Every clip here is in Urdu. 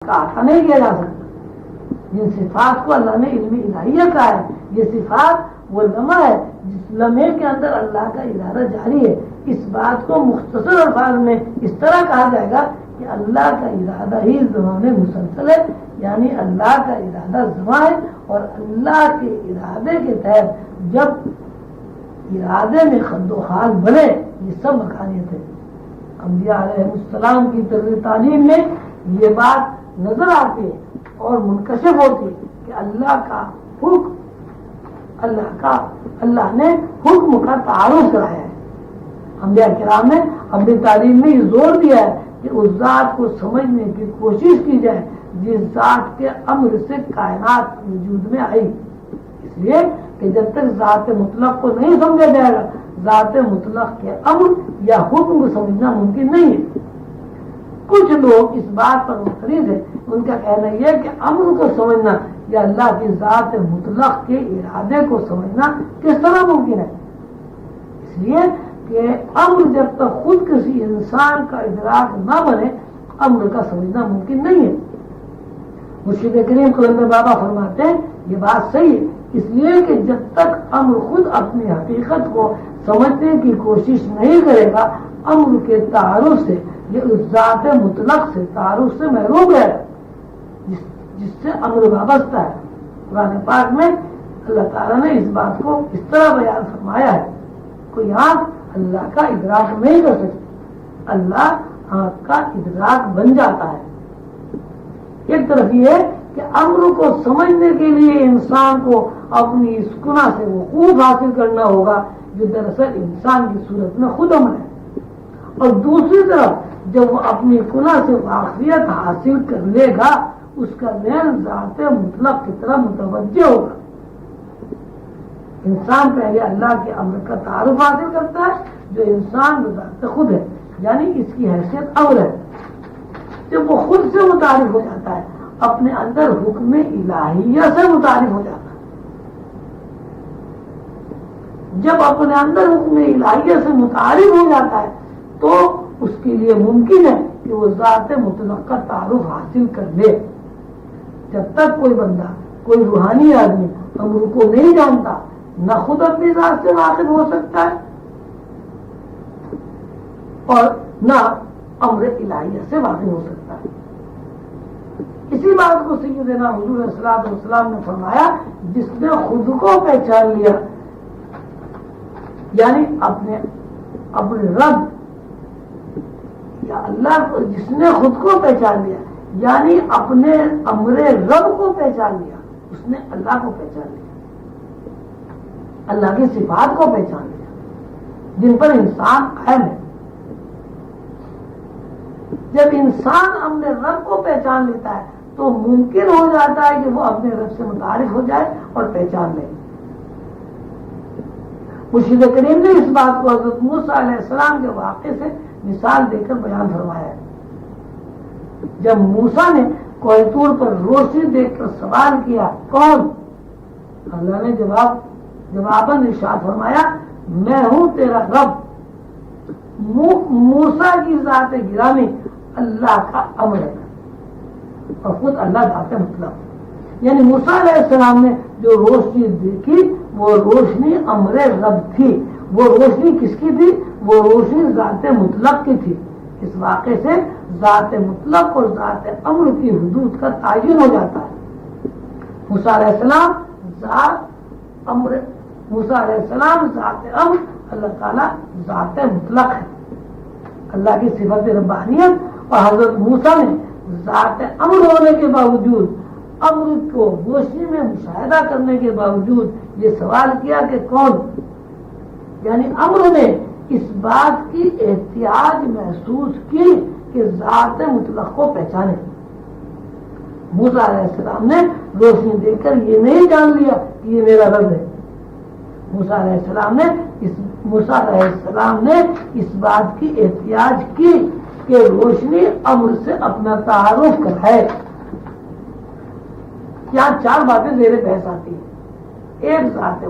کا احاطہ نہیں کیا جا سکتا. جن صفات کو اللہ نے علم الہیہ کہا ہے، یہ صفات وہ لمحہ ہے جس لمحے کے اندر اللہ کا ارادہ جاری ہے. اس بات کو مختصر الفاظ میں اس طرح کہا جائے گا کہ اللہ کا ارادہ ہی زمان مسلسل ہے، یعنی اللہ کا ارادہ زمان ہے، اور اللہ کے ارادے کے تحت جب ارادے میں خد و خال بنے، یہ سب مکانیت ہے. انبیاء علیہ السلام کی طرز تعلیم میں یہ بات نظر آتی ہے اور منکشف ہوتی ہے کہ اللہ نے حکم کا تعارف کرایا ہے. انبیاء کرام نے اپنی تعلیم میں یہ زور دیا ہے کہ اس ذات کو سمجھنے کی کوشش کی جائے جس ذات کے امر سے کائنات وجود میں آئی. اس لیے کہ جب تک ذات مطلق کو نہیں سمجھا جائے گا، ذات مطلق کے امر یا حکم کو سمجھنا ممکن نہیں ہے. کچھ لوگ اس بات پر مختلف ہیں، ان کا کہنا یہ ہے کہ امر کو سمجھنا یا اللہ کی ذات مطلق کے ارادے کو سمجھنا کس طرح ممکن ہے. اس لیے کہ امر جب تک خود کسی انسان کا ادراک نہ بنے، امر کا سمجھنا ممکن نہیں ہے. مرشد کریم قلندر بابا فرماتے ہیں یہ بات صحیح ہے، اس لیے کہ جب تک امر خود اپنی حقیقت کو سمجھنے کی کوشش نہیں کرے گا، امر کے تعارف سے، یہ اس ذات مطلق سے تعارف سے محروم ہے جس سے امر وابستہ ہے. قرآن پاک میں اللہ تعالیٰ نے اس بات کو اس طرح بیان فرمایا ہے. کوئی آنکھ اللہ کا ادراک نہیں کر سکتی، اللہ آنکھ کا ادراک بن جاتا ہے. ایک طرف یہ ہے کہ امر کو سمجھنے کے لیے انسان کو اپنی اس گناہ سے وقوف حاصل کرنا ہوگا جو دراصل انسان کی صورت میں خود امر ہے، اور دوسری طرف جب وہ اپنی گناہ سے واقفیت حاصل کر لے گا، اس کا ذہن ذات مطلق کی طرف متوجہ ہوگا. انسان پہلے اللہ کے امر کا تعارف حاصل کرتا ہے جو انسان بذات خود ہے، یعنی اس کی حیثیت امر ہے. جب وہ خود سے متعارف ہو جاتا ہے، اپنے اندر حکم الہیہ سے متعارف ہو جاتا ہے. جب اپنے اندر حکم الہیہ سے متعارف ہو جاتا ہے تو اس کے لیے ممکن ہے کہ وہ ذات مطلق کا تعارف حاصل کر لے. جب تک کوئی بندہ، کوئی روحانی آدمی امر کو نہیں جانتا، نہ خود اپنی ذات سے واقف ہو سکتا ہے اور نہ امر الہیہ سے واقف ہو سکتا ہے. اسی بات کو سیدنا حضور صلی اللہ علیہ وسلم نے فرمایا، جس نے خود کو پہچان لیا، یعنی اپنے رب یا اللہ کو، جس نے خود کو پہچان لیا یعنی اپنے امر رب کو پہچان لیا، اس نے اللہ کو پہچان لیا، اللہ کی صفات کو پہچان لیا جن پر انسان قائم ہے. جب انسان اپنے رب کو پہچان لیتا ہے تو ممکن ہو جاتا ہے کہ وہ اپنے رب سے متعارف ہو جائے اور پہچان لے. مرشد کریم نے اس بات کو حضرت موسیٰ علیہ السلام کے واقعے سے مثال دے کر بیان فرمایا ہے. جب موسیٰ نے کوہ طور پر روشنی دیکھ کر سوال کیا، کون؟ اللہ نے جواباً ارشاد فرمایا، میں ہوں تیرا رب. موسیٰ کی ذات گرامی اللہ کا امر ہے اور خود اللہ ذات مطلب، یعنی موسیٰ علیہ السلام نے جو روشنی دیکھی وہ روشنی امر رب تھی. وہ روشنی کس کی تھی؟ وہ روشنی ذات مطلق کی تھی. اس واقعے سے ذات مطلق اور ذات امر کی حدود کا تعین ہو جاتا ہے. موسیٰ علیہ السلام ذات امر، موسیٰ علیہ السلام ذات امر، اللہ تعالیٰ ذات مطلق ہے. اللہ کی صفت ربانیت، اور حضرت موسیٰ نے ذات امر ہونے کے باوجود، امر کو روشنی میں مشاہدہ کرنے کے باوجود یہ سوال کیا کہ کون؟ یعنی امر نے اس بات کی احتیاج محسوس کی کہ ذات مطلق کو پہچانے. موسیٰ علیہ السلام نے روشنی دیکھ کر یہ نہیں جان لیا کہ یہ میرا رب ہے. موسیٰ علیہ السلام نے اس بات کی احتیاج کی کہ روشنی امر سے اپنا تعارف کرائے. یہاں چار باتیں زیر بحث آتی ہیں. ایک ذات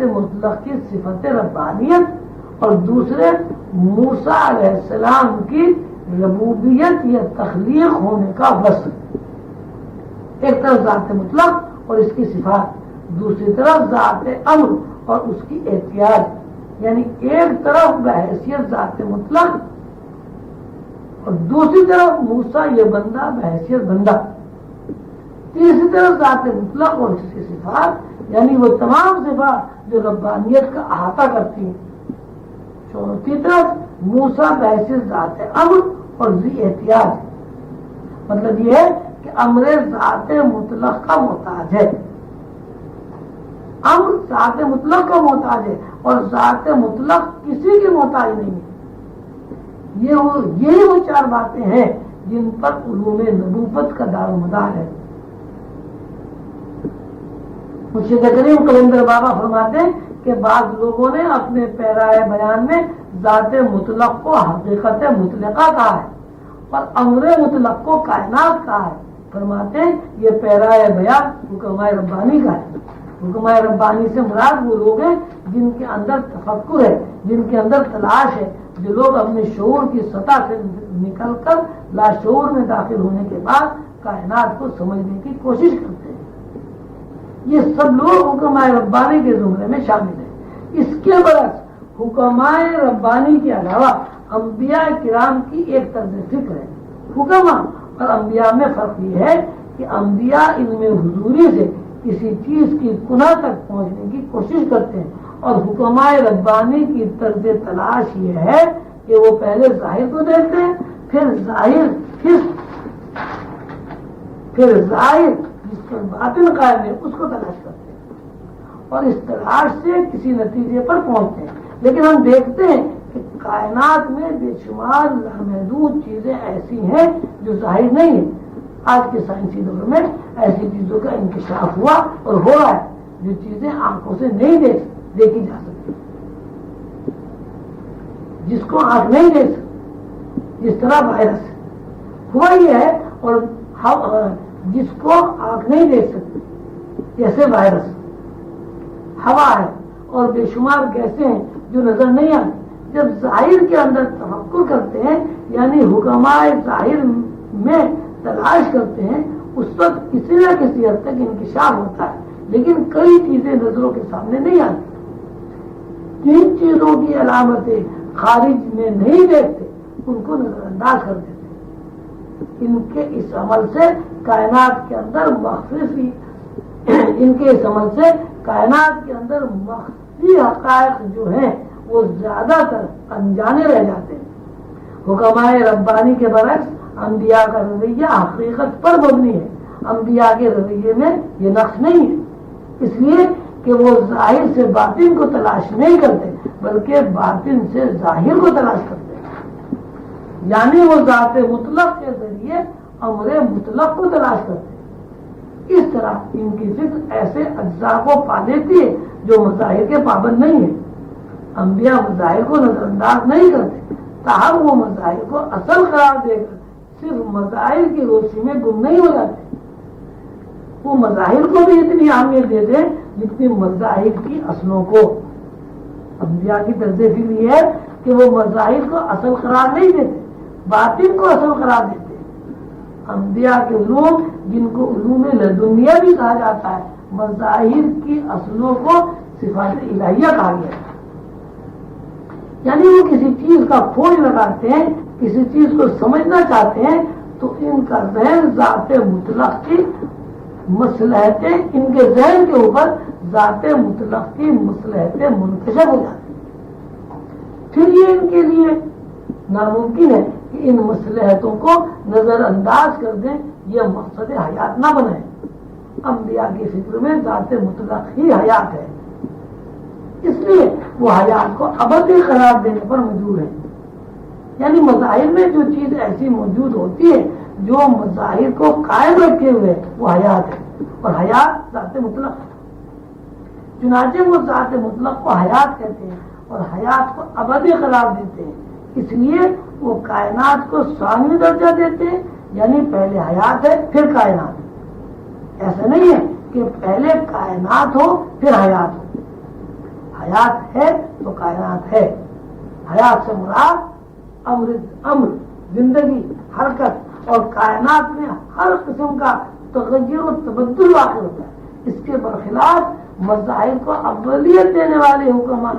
مطلق کی صفت ربانیت، اور دوسرے موسیٰ علیہ السلام کی ربوبیت یا تخلیق ہونے کا وصف، ایک طرف ذات مطلق اور اس کی صفات، دوسری طرف ذات امر اور اس کی احتیاج، یعنی ایک طرف بحیثیت ذات مطلق اور دوسری طرف موسیٰ یہ بندہ بحیثیت بندہ، تیسری طرف ذات مطلق اور اس کی صفات، یعنی وہ تمام صفات جو ربانیت کا احاطہ کرتی ہیں، چوتھی طرف موسیٰ بحیثیت ذات امر اور ذی احتیاج، مطلب یہ ہے کہ امر ذات مطلق کا محتاج ہے، امر ذات مطلق کا محتاج ہے اور ذات مطلق کسی کی محتاج نہیں ہے۔ یہی وہ چار باتیں ہیں جن پر علوم نبوت کا دار و مدار ہے۔ مرشد کریم کلندر بابا فرماتے ہیں کہ بعض لوگوں نے اپنے پیرائے بیان میں ذات مطلق کو حقیقت مطلقہ کہا ہے اور امر مطلق کو کائنات کہا ہے۔ فرماتے ہیں یہ پیرائے بیان حکمائے ربانی کا ہے۔ حکمائے ربانی سے مراد وہ لوگ ہیں جن کے اندر تفکر ہے، جن کے اندر تلاش ہے، جو لوگ اپنے شعور کی سطح سے نکل کر لاشعور میں داخل ہونے کے بعد کائنات کو سمجھنے کی کوشش کرتے ہیں۔ یہ سب لوگ حکمائے ربانی کے زمرے میں شامل ہیں۔ اس کے برعکس حکمائے ربانی کے علاوہ انبیاء کرام کی ایک طرز فکر ہے۔ حکماء اور انبیاء میں فرق یہ ہے کہ انبیاء ان میں حضوری سے کسی چیز کی کنہ تک پہنچنے کی کوشش کرتے ہیں اور حکمائے ربانی کی طرز تلاش یہ ہے کہ وہ پہلے ظاہر کو دیکھتے ہیں، پھر ظاہر جس پر باطن قائم ہے اس کو تلاش کرتے ہیں اور اس تلاش سے کسی نتیجے پر پہنچتے ہیں۔ لیکن ہم دیکھتے ہیں کہ کائنات میں بے شمار لامحدود چیزیں ایسی ہیں جو ظاہر نہیں ہیں۔ آج کے سائنسی دور میں ایسی چیزوں کا انکشاف ہوا اور ہو رہا ہے جو چیزیں آنکھوں سے نہیں دیکھی جا سکتی، جس کو آنکھ نہیں دیکھ سکتی، جس طرح وائرس ہوا یہ ہے، اور جس کو آنکھ نہیں دیکھ سکتی جیسے وائرس، ہوا ہے اور بے شمار گیسیں ہیں جو نظر نہیں آتی۔ جب ظاہر کے اندر تفکر کرتے ہیں یعنی حکمائے ظاہر میں تلاش کرتے ہیں، اس وقت کسی نہ کسی حد تک انکشاف ہوتا ہے، لیکن کئی چیزیں نظروں کے سامنے نہیں آتی۔ جن چیزوں کی علامتیں خارج میں نہیں دیکھتے ان کو نظر انداز کر دیتے ہیں۔ ان کے اس عمل سے کائنات کے اندر مخفی حقائق جو ہیں وہ زیادہ تر انجانے رہ جاتے ہیں۔ حکمائے ربانی کے برعکس انبیاء کا رویہ حقیقت پر مبنی ہے۔ انبیاء کے رویے میں یہ نقص نہیں ہے، اس لیے کہ وہ ظاہر سے باطن کو تلاش نہیں کرتے بلکہ باطن سے ظاہر کو تلاش کرتے ہیں، یعنی وہ ذات مطلق کے ذریعے امر مطلق کو تلاش کرتے ہیں۔ اس طرح ان کی فکر ایسے اجزاء کو پا لیتی ہے جو مظاہر کے پابند نہیں ہے۔ انبیاء مظاہر کو نظر انداز نہیں کرتے، تاہم وہ مظاہر کو اصل قرار دے کر صرف مظاہر کی روشنی میں گم نہیں ہو جاتے، وہ مظاہر کو بھی اتنی اہمیت دیتے ہیں جتنی مظاہر کی اصلوں کو۔ انبیاء کی طرز فکر یہ ہے کہ وہ مظاہر کو اصل قرار نہیں دیتے، باطن کو اصل قرار دیتے ہیں۔ انبیاء کے علوم جن کو علوم لدنیہ بھی کہا جاتا ہے، مظاہر کی اصلوں کو صفات الہیہ کہا گیا ہے، یعنی وہ کسی چیز کا کھوج لگاتے ہیں، کسی چیز کو سمجھنا چاہتے ہیں تو ان کا ذہن ذات مطلق کی مصلحتیں، ان کے ذہن کے اوپر ذات مطلق کی مصلحتیں منکشف ہو جاتی ہیں۔ پھر یہ ان کے لیے ناممکن ہے کہ ان مصلحتوں کو نظر انداز کر دیں، یہ مقصد حیات نہ بنائیں۔ انبیاء کی فکر میں ذات مطلق ہی حیات ہے، اس لیے وہ حیات کو ابدی قرار دینے پر مجبور ہے۔ یعنی مظاہر میں جو چیز ایسی موجود ہوتی ہے جو مظاہر کو قائم رکھے ہوئے وہ حیات ہے، اور حیات ذات مطلق ہے۔ چنانچہ وہ ذات مطلق کو حیات کہتے ہیں اور حیات کو ابدی قرار دیتے ہیں، اس لیے وہ کائنات کو ثانوی درجہ دیتے ہیں، یعنی پہلے حیات ہے پھر کائنات ہے۔ ایسا نہیں ہے کہ پہلے کائنات ہو پھر حیات ہو، حیات ہے تو کائنات ہے۔ حیات سے مراد امر زندگی، حرکت اور کائنات میں ہر قسم کا تغیر و تبدل واقع ہوتا ہے۔ اس کے برخلاف مظاہر کو اولیت دینے والے حکماں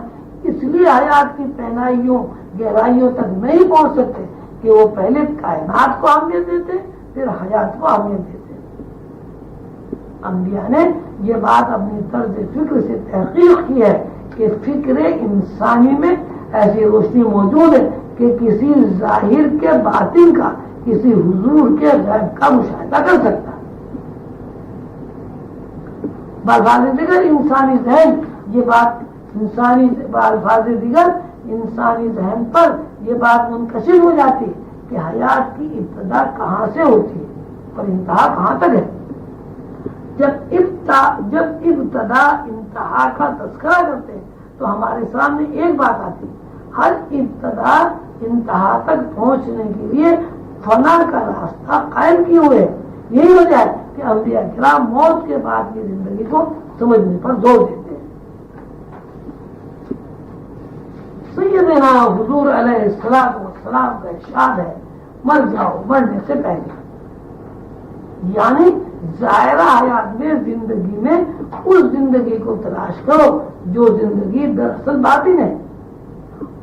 اس لیے حیات کی پہنائیوں گہرائیوں تک نہیں پہنچ سکتے کہ وہ پہلے کائنات کو اہمیت دیتے پھر حیات کو اہمیت دیتے۔ انبیاء نے یہ بات اپنی طرز فکر سے تحقیق کی ہے کہ فکر انسانی میں ایسی روشنی موجود ہے کہ کسی ظاہر کے باطن کا، کسی حضور کے غیب کا مشاہدہ کر سکتا ہے۔ بالفاظ دیگر انسانی ذہن یہ بات بالفاظ دیگر انسانی ذہن پر یہ بات منکشف ہو جاتی کہ حیات کی ابتدا کہاں سے ہوتی ہے اور انتہا کہاں تک ہے۔ جب ابتدا انتہا کا تذکرہ کرتے ہیں تو ہمارے سامنے ایک بات آتی ہے، ہر ابتدا انتہا تک پہنچنے کے لیے فنا کا راستہ قائم کیے ہوئے۔ یہی وجہ ہے کہ انبیاء کرام موت کے بعد کی زندگی کو سمجھنے پر زور دیتے ہیں۔ سیدنا حضور علیہ السلام کا ارشاد ہے، مر جاؤ مرنے سے پہلے، یعنی ظاہرہ حیات میں زندگی میں اس زندگی کو تلاش کرو جو زندگی دراصل باطن ہے،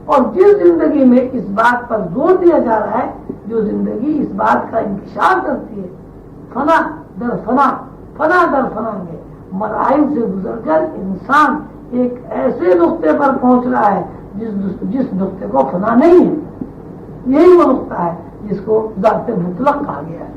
اور جس زندگی میں اس بات پر زور دیا جا رہا ہے جو زندگی اس بات کا انکشاف کرتی ہے، فنا در فنا، فنا در فنا میں مراحل سے گزر کر انسان ایک ایسے نقطے پر پہنچ رہا ہے جس نقطے کو فنا نہیں ہے۔ یہی وہ نقطہ ہے جس کو ذات مطلق کہا گیا ہے۔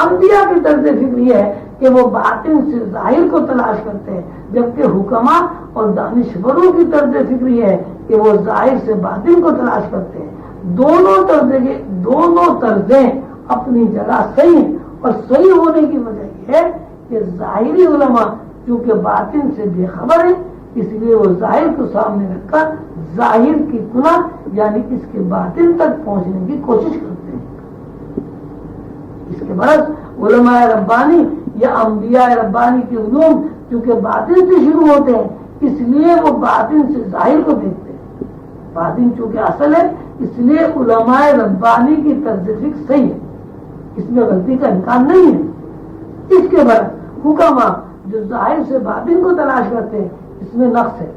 انبیاء کی طرز فکر یہ ہے کہ وہ باطن سے ظاہر کو تلاش کرتے ہیں، جبکہ حکماء اور دانشوروں کی طرز فکر یہ ہے کہ وہ ظاہر سے باطن کو تلاش کرتے ہیں۔ دونوں طرزیں اپنی جگہ صحیح ہیں، اور صحیح ہونے کی وجہ یہ ہے کہ ظاہری علماء چونکہ باطن سے بے خبر ہیں، اس لیے وہ ظاہر کو سامنے رکھ کر ظاہر کی کنہ یعنی اس کے باطن تک پہنچنے کی کوشش کرتے ہیں۔ اس کے برعکس علماء ربانی یا انبیاء ربانی کے علوم چونکہ باطن سے شروع ہوتے ہیں، اس لیے وہ باطن سے ظاہر کو دیکھتے ہیں۔ باطن چونکہ اصل ہے، اس لیے علماء ربانی کی طرز فکر صحیح ہے، اس میں غلطی کا امکان نہیں ہے۔ اس کے برعکس حکماء جو ظاہر سے باطن کو تلاش کرتے ہیں، اس میں نقص ہے۔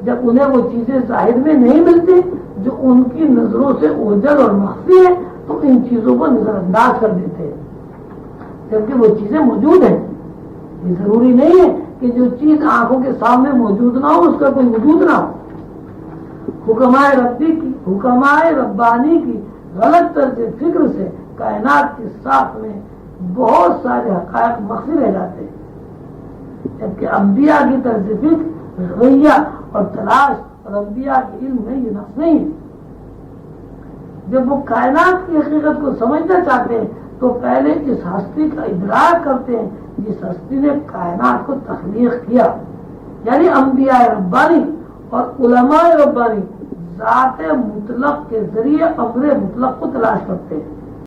جب انہیں وہ چیزیں ظاہر میں نہیں ملتی جو ان کی نظروں سے اوجھل اور مخفی ہے تو ان چیزوں کو نظر انداز کر دیتے ہیں، جبکہ وہ چیزیں موجود ہیں۔ یہ ضروری نہیں ہے کہ جو چیز آنکھوں کے سامنے موجود نہ ہو اس کا کوئی وجود نہ ہو۔ حکماء ربانی کی غلط طرز فکر سے کائنات کی ساخت میں بہت سارے حقائق مخفی رہ جاتے ہیں، جبکہ انبیاء کی طرز فکر رویہ اور تلاش اور انبیاء کے علم میں یہ نقص نہیں ہے۔ جب وہ کائنات کی حقیقت کو سمجھنا چاہتے ہیں تو پہلے اس ہستی کا ادراک کرتے ہیں جس ہستی نے کائنات کو تخلیق کیا، یعنی انبیاء ربانی اور علماء ربانی ذات مطلق کے ذریعے امر مطلق کو تلاش کرتے ہیں۔